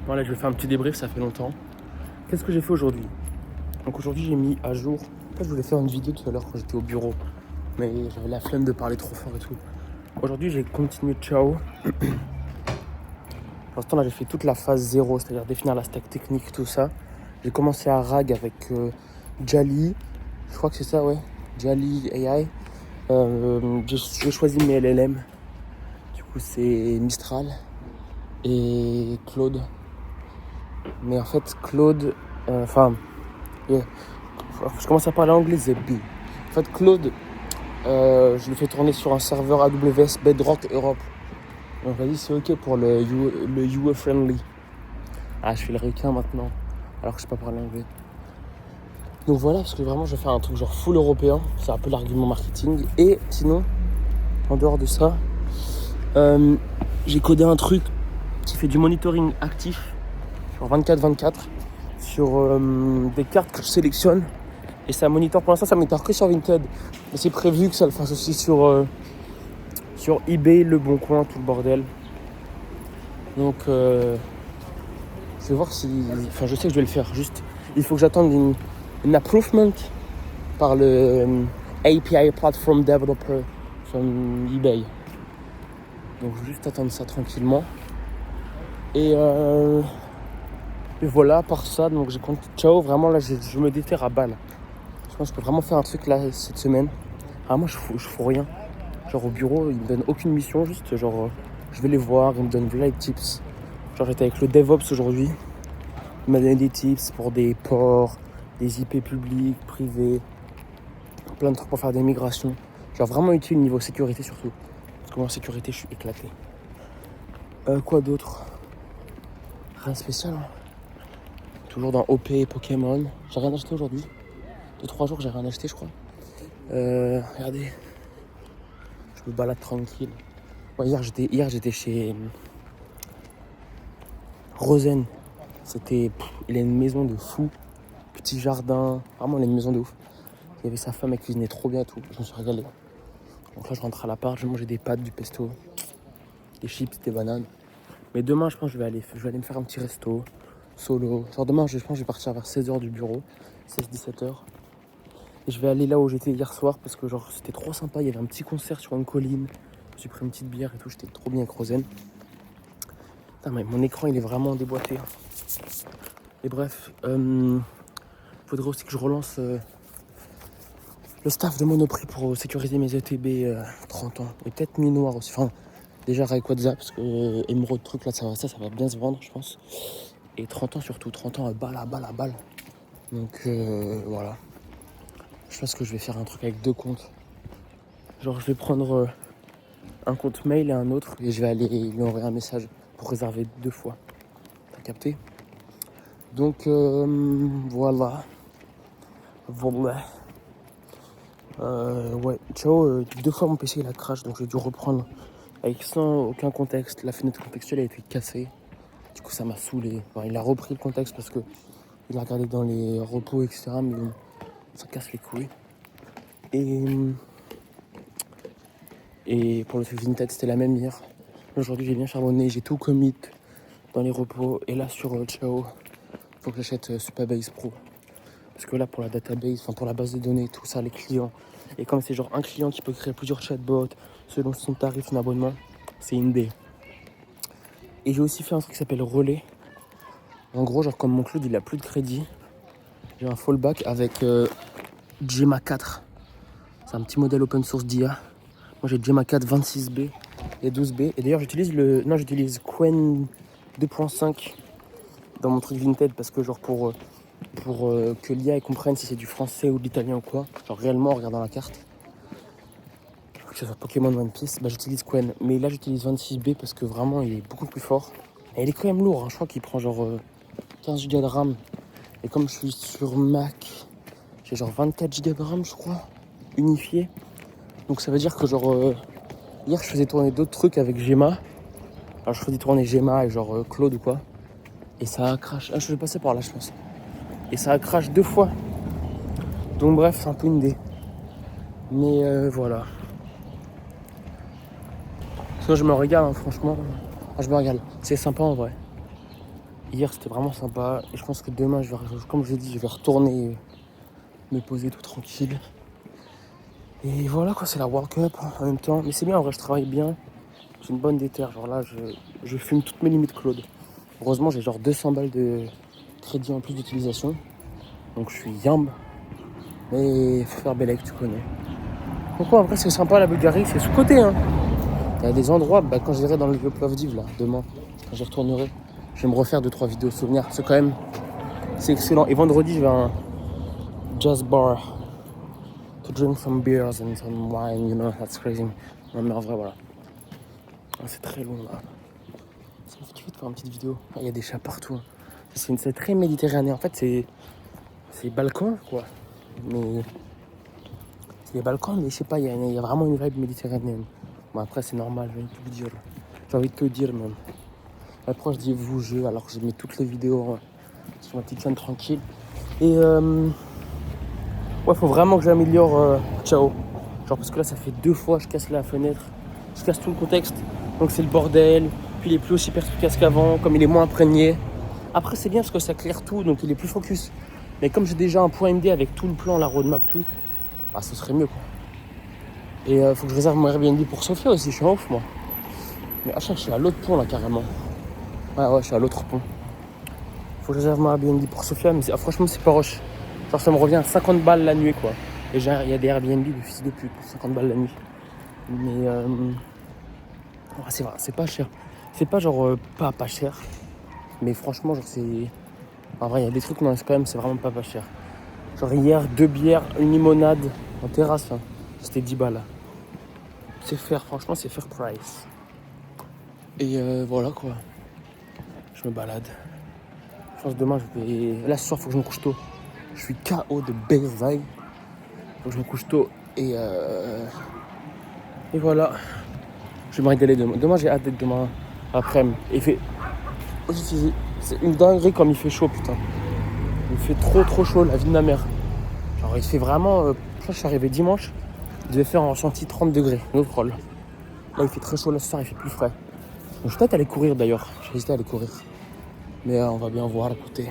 Voilà, je vais faire un petit débrief, ça fait longtemps. Qu'est-ce que j'ai fait aujourd'hui? Donc aujourd'hui j'ai mis à jour. En fait, je voulais faire une vidéo tout à l'heure quand j'étais au bureau, mais j'avais la flemme de parler trop fort et tout. Aujourd'hui j'ai continué Ciao. Pour l'instant là j'ai fait toute la phase 0, c'est-à-dire définir la stack technique, tout ça. J'ai commencé à RAG avec Jali, je crois que c'est ça, ouais, Jali AI. J'ai choisi mes LLM, du coup c'est Mistral et Claude. Mais en fait Claude, je commence à parler anglais, c'est B. En fait Claude, je le fais tourner sur un serveur AWS Bedrock Europe. Donc vas-y, c'est ok pour le UE friendly. Ah, je fais le requin maintenant, alors que je sais pas parler anglais. Donc voilà, parce que vraiment je vais faire un truc genre full européen, c'est un peu l'argument marketing. Et sinon, en dehors de ça, j'ai codé un truc qui fait du monitoring actif, genre 24/24, sur des cartes que je sélectionne. Et ça monitor, pour l'instant ça monitor que sur Vinted. Mais c'est prévu que ça le fasse aussi sur eBay, Le Bon Coin, tout le bordel. Donc je vais voir si... Enfin je sais que je vais le faire, juste il faut que j'attende une approvement par le API Platform Developer sur eBay. Donc je vais juste attendre ça tranquillement. Et voilà, par ça, donc j'ai compté Ciao, vraiment là je me déterre à balle. Je pense que je peux vraiment faire un truc là cette semaine. Ah moi je fous rien. Genre au bureau, ils me donnent aucune mission, juste genre je vais les voir, ils me donnent des tips. Genre j'étais avec le DevOps aujourd'hui. Il m'a donné des tips pour des ports, des IP publics, privés, plein de trucs pour faire des migrations. Genre vraiment utile niveau sécurité surtout. Parce que moi en sécurité je suis éclaté. Quoi d'autre? Rien de spécial hein. Toujours dans OP et Pokémon. J'ai rien acheté aujourd'hui. 2-3 jours j'ai rien acheté je crois. Regardez. Je me balade tranquille. Ouais, hier j'étais chez Rosen. Il a une maison de fou. Petit jardin. Vraiment il a une maison de ouf. Il y avait sa femme, elle cuisinait trop bien et tout. Je me suis régalé. Donc là je rentre à l'appart, je vais manger des pâtes, du pesto, des chips, des bananes. Mais demain je pense que je vais aller me faire un petit resto. Solo. Genre demain je pense que je vais partir vers 16h du bureau. 16-17h. Et je vais aller là où j'étais hier soir parce que genre c'était trop sympa. Il y avait un petit concert sur une colline. J'ai pris une petite bière et tout, j'étais trop bien avec Rosen. Putain, mais mon écran il est vraiment déboîté. Et bref, faudrait aussi que je relance le staff de Monoprix pour sécuriser mes ETB 30 ans. Et peut-être Nuit Noire aussi. Enfin, déjà Rayquaza parce que Emerald truc là, ça va bien se vendre je pense. Et 30 ans surtout, 30 ans à balle. Donc voilà. Je pense que je vais faire un truc avec 2 comptes. Genre je vais prendre un compte mail et un autre et je vais aller lui envoyer un message pour réserver 2 fois. T'as capté? Donc voilà. Ouais, Ciao, 2 fois mon PC il a crash donc j'ai dû reprendre avec sans aucun contexte. La fenêtre contextuelle a été cassée. Du coup ça m'a saoulé. Enfin, il a repris le contexte parce que il a regardé dans les repos etc. Mais bon, ça casse les couilles. Et pour le truc Vinted c'était la même hier. Aujourd'hui j'ai bien charbonné, j'ai tout commit dans les repos. Et là sur Ciao, faut que j'achète Supabase Pro. Parce que là pour la database, enfin pour la base de données, tout ça, les clients. Et comme c'est genre un client qui peut créer plusieurs chatbots selon son tarif, son abonnement, c'est une idée. Et j'ai aussi fait un truc qui s'appelle Relais. En gros, genre comme mon Claude il a plus de crédit, j'ai un fallback avec Gemma 4. C'est un petit modèle open source d'IA. Moi j'ai Gemma 4 26B et 12B. Et d'ailleurs j'utilise Qwen 2.5 dans mon truc Vinted parce que genre pour que l'IA comprenne si c'est du français ou de l'italien ou quoi. Genre réellement en regardant la carte. Que ce soit Pokémon One Piece, bah j'utilise Qwen. Mais là j'utilise 26B parce que vraiment il est beaucoup plus fort. Et il est quand même lourd, hein. Je crois qu'il prend genre 15 Go de RAM. Et comme je suis sur Mac, j'ai genre 24 Go de RAM je crois, unifié. Donc ça veut dire que genre hier je faisais tourner d'autres trucs avec Gemma. Alors je faisais tourner Gemma et genre Claude ou quoi. Et ça a crash. Ah je vais passer par là je pense. Et ça a crash 2 fois. Donc bref, c'est un peu une idée. Mais voilà. Sinon je me régale hein, franchement. Enfin, je me régale. C'est sympa en vrai. Hier, c'était vraiment sympa. Et je pense que demain, comme je l'ai dit, je vais retourner me poser tout tranquille. Et voilà quoi, c'est la World Cup en même temps. Mais c'est bien, en vrai, je travaille bien. J'ai une bonne déterre. Genre là, je fume toutes mes limites, Claude. Heureusement, j'ai genre 200 balles de crédit en plus d'utilisation. Donc je suis yamb. Mais il faut faire Bellec, tu connais. Donc ouais, en vrai, c'est sympa la Bulgarie, c'est sous-côté. Hein. Il y a des endroits, quand j'irai dans le vieux Plovdiv, là, demain, quand j'y retournerai, je vais me refaire 2-3 vidéos souvenirs. C'est quand même, c'est excellent. Et vendredi, je vais à un jazz bar to drink some beers and some wine, you know, that's crazy. Non mais en vrai, voilà. C'est très long, là. Ça me fait kiffer de faire une petite vidéo. Il y a des chats partout. Hein. C'est très méditerranéen. En fait, c'est Balkan, quoi. Mais c'est les Balkans, mais je sais pas, il y a vraiment une vibe méditerranéenne. Bon, après, c'est normal, j'ai envie de te dire. J'ai envie de te dire, même. Après, je dis vous, alors que je mets toutes les vidéos sur ma petite chaîne tranquille. Et ouais, faut vraiment que j'améliore Ciao. Genre, parce que là, ça fait 2 fois, je casse la fenêtre, je casse tout le contexte. Donc, c'est le bordel. Puis, il est plus aussi perspicace qu'avant, comme il est moins imprégné. Après, c'est bien parce que ça claire tout, donc il est plus focus. Mais comme j'ai déjà un point MD avec tout le plan, la roadmap, tout, bah, ce serait mieux, quoi. Et faut que je réserve mon Airbnb pour Sofia aussi, je suis en ouf, moi. Mais je suis à l'autre pont, là, carrément. Ouais, je suis à l'autre pont. Faut que je réserve mon Airbnb pour Sofia, mais franchement, c'est pas roche. Genre, ça me revient à 50 balles la nuit, quoi. Et genre, il y a des Airbnb de fils de pute pour 50 balles la nuit. Mais c'est vrai, c'est pas cher. C'est pas genre pas cher. Mais franchement, genre, c'est. En vrai, il y a des trucs, non, quand même, c'est vraiment pas cher. Genre, hier, 2 bières, une limonade en terrasse, hein. C'était 10 balles. C'est fair, franchement, c'est fair price. Et voilà, quoi. Je me balade. Je pense que demain, je vais. Là, ce soir, faut que je me couche tôt. Je suis KO de berzaille. Faut que je me couche tôt. Et voilà. Je vais me régaler demain. Demain, j'ai hâte d'être demain après-midi. Et fait. C'est une dinguerie comme il fait chaud, putain. Il fait trop chaud, la vie de ma mère. Alors, il fait vraiment. Je crois que je suis arrivé dimanche. Il devait faire en ressenti 30 degrés. No troll. Là, il fait très chaud. Là, ce soir, il fait plus frais. Donc, je vais peut-être aller courir d'ailleurs. J'ai hésité à aller courir. Mais on va bien voir, écoutez.